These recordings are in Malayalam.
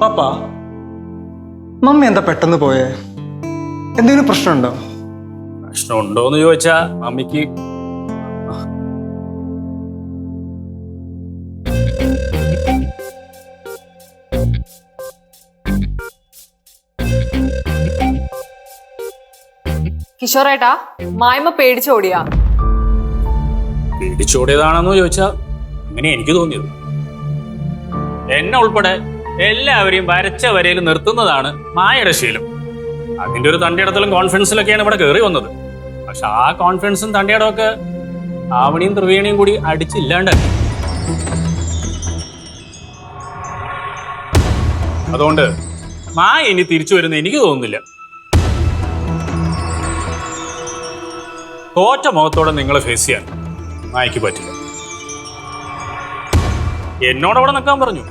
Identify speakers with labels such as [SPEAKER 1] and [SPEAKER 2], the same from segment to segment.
[SPEAKER 1] പാപ്പാ, മമ്മി എന്താ പെട്ടെന്ന് പോയേ? എന്തെങ്കിലും പ്രശ്നമുണ്ടോ?
[SPEAKER 2] പ്രശ്നമുണ്ടോന്ന് ചോദിച്ചാ മമ്മിക്ക്
[SPEAKER 3] കിഷോറേട്ടാ, മായ്മ പേടിച്ചോടിയാ?
[SPEAKER 2] പേടിച്ചോടിയതാണെന്ന് ചോദിച്ചാ അങ്ങനെ എനിക്ക് തോന്നിയത്. എന്നെ ഉൾപ്പെടെ എല്ലാവരെയും വരച്ച വരയിൽ നിർത്തുന്നതാണ് മായയുടെ ശീലം. അതിന്റെ ഒരു തണ്ടിയിടത്തിലും കോൺഫിഡൻസിലൊക്കെയാണ് ഇവിടെ കയറി വന്നത്. പക്ഷെ ആ കോൺഫിഡൻസും തണ്ടിയിടമൊക്കെ ആവണിയും ത്രിവേണിയും കൂടി അടിച്ചില്ലാണ്ടാക്കി. അതുകൊണ്ട് മായ ഇനി തിരിച്ചു വരുന്ന എനിക്ക് തോന്നുന്നില്ല. തോറ്റ മുഖത്തോടെ നിങ്ങളെ ഫേസ് ചെയ്യാൻ മായക്ക് പറ്റില്ല. എന്നോടവിടെ നിൽക്കാൻ പറഞ്ഞു.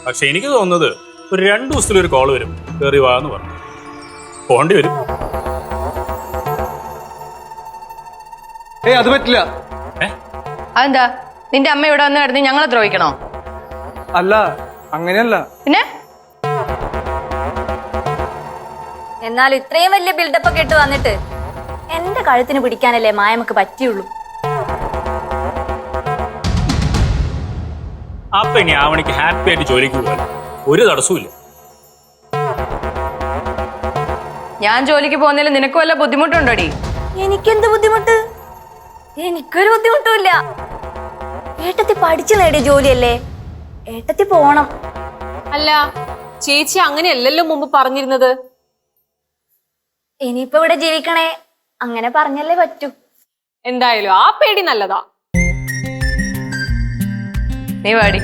[SPEAKER 2] പക്ഷെ എനിക്ക് തോന്നുന്നത് ഒരു 2 ദിവസത്തിലൊരു കോൾ വരും, കയറി വാ എന്ന് പറഞ്ഞു. പോണ്ടി വരും.
[SPEAKER 1] അത് പറ്റില്ല.
[SPEAKER 4] അതെന്താ? നിന്റെ അമ്മ ഇവിടെ വന്ന് കിടന്ന് ഞങ്ങളെ ദ്രോഹിക്കണോ?
[SPEAKER 1] അല്ല, അങ്ങനെയല്ല.
[SPEAKER 4] പിന്നെ
[SPEAKER 5] എന്നാൽ ഇത്രയും വലിയ ബിൽഡപ്പ് ഒക്കെ ഇട്ട് വന്നിട്ട് എന്റെ കഴുത്തിന് പിടിക്കാനല്ലേ മായമക്ക് പറ്റിയുള്ളൂ.
[SPEAKER 2] അപ്പൊ ഇനി ആവണിക്ക് ഹാപ്പി ആയിട്ട് ജോലിക്ക് പോകാൻ ഒരു തടസ്സവും.
[SPEAKER 4] ഞാൻ ജോലിക്ക് പോകുന്നതിൽ നിനക്ക് വല്ല ബുദ്ധിമുട്ടുണ്ടോടി?
[SPEAKER 5] എനിക്കെന്ത് ബുദ്ധിമുട്ട്? എനിക്കൊരു ബുദ്ധിമുട്ടുമില്ല. ഏട്ടത്തി പഠിച്ചു നേടിയ ജോലിയല്ലേ, ഏട്ടത്തി പോണം.
[SPEAKER 3] അല്ല, ചേച്ചി അങ്ങനെയല്ലല്ലോ മുമ്പ് പറഞ്ഞിരുന്നത്.
[SPEAKER 5] ഇനിയിപ്പോ ഇവിടെ ജീവിക്കണേ, അങ്ങനെ പറഞ്ഞല്ലേ പറ്റൂ.
[SPEAKER 3] എന്തായാലും ആ പേടി നല്ലതാ.
[SPEAKER 4] നീ വാടി.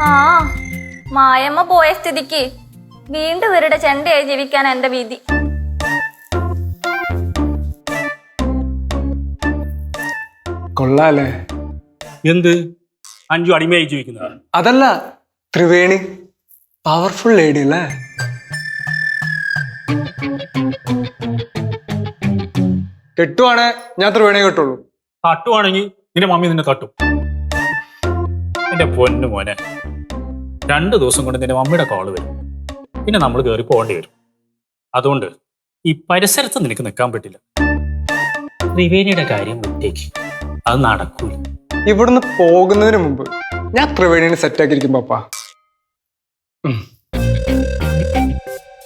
[SPEAKER 5] ആ, മായമ്മ പോയ സ്ഥിതിക്ക് വീണ്ടും ഇവരുടെ ചെണ്ടയായി ജീവിക്കാൻ എന്റെ വിധി.
[SPEAKER 1] കൊള്ളാലേ?
[SPEAKER 2] എന്ത് അഞ്ചു അടിമയായി ജീവിക്കുന്നതാണ്?
[SPEAKER 1] അതല്ല, ത്രിവേണി പവർഫുൾ ലേഡി അല്ലേ? കെട്ടുവാണേ ഞാൻ ത്രിവേണിയെ കെട്ടുള്ളൂ.
[SPEAKER 2] തട്ടുവാണെങ്കിൽ നിന്റെ മമ്മി നിന്നെ തട്ടും. എന്റെ പൊന്നു മോനെ, 2 ദിവസം കൊണ്ട് നിന്റെ മമ്മിയുടെ കോള് വരും. പിന്നെ നമ്മൾ കയറി പോകേണ്ടി വരും. അതുകൊണ്ട് ഈ പരിസരത്ത് നിനക്ക് നിൽക്കാൻ പറ്റില്ല. ത്രിവേണിയുടെ കാര്യം വിട്ടേക്ക്, അത് നടക്കൂല.
[SPEAKER 1] ഇവിടുന്ന് പോകുന്നതിന് മുമ്പ് ഞാൻ ത്രിവേണിനെ സെറ്റാക്കിയിരിക്കും പാപ്പാ.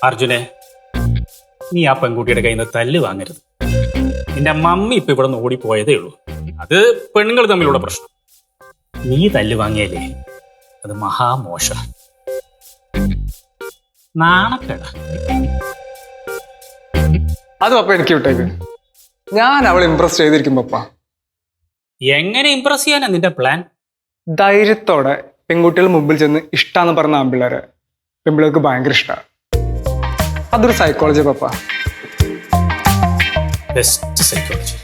[SPEAKER 2] അർജുനെ, നീ ആ പെൺകുട്ടിയുടെ കയ്യിൽ നിന്ന് തല്ല് വാങ്ങരുത്. നിന്റെ മമ്മി ഇപ്പൊ ഇവിടെ നിന്ന് ഓടിപ്പോയതേ ഉള്ളൂ. അത് പെണ്ണുങ്ങൾ തമ്മിലുള്ള പ്രശ്നം. നീ തല്ല് വാങ്ങിയല്ലേ, അത് മഹാമോശ, നാണക്കേട.
[SPEAKER 1] അത് പപ്പ എനിക്ക് വിട്ടേക്ക്. ഞാൻ അവളെ ഇംപ്രസ് ചെയ്തിരിക്കും പപ്പ.
[SPEAKER 2] എങ്ങനെ ഇംപ്രസ് ചെയ്യാനാ നിന്റെ പ്ലാൻ?
[SPEAKER 1] ധൈര്യത്തോടെ പെൺകുട്ടികൾ മുമ്പിൽ ചെന്ന് ഇഷ്ടാന്ന് പറഞ്ഞ ആൺപിള്ളേരെ പെൺപിള്ളേർക്ക് ഭയങ്കര ഇഷ്ടമാണ്. അതൊരു സൈക്കോളജി പപ്പ.
[SPEAKER 2] Best psychology.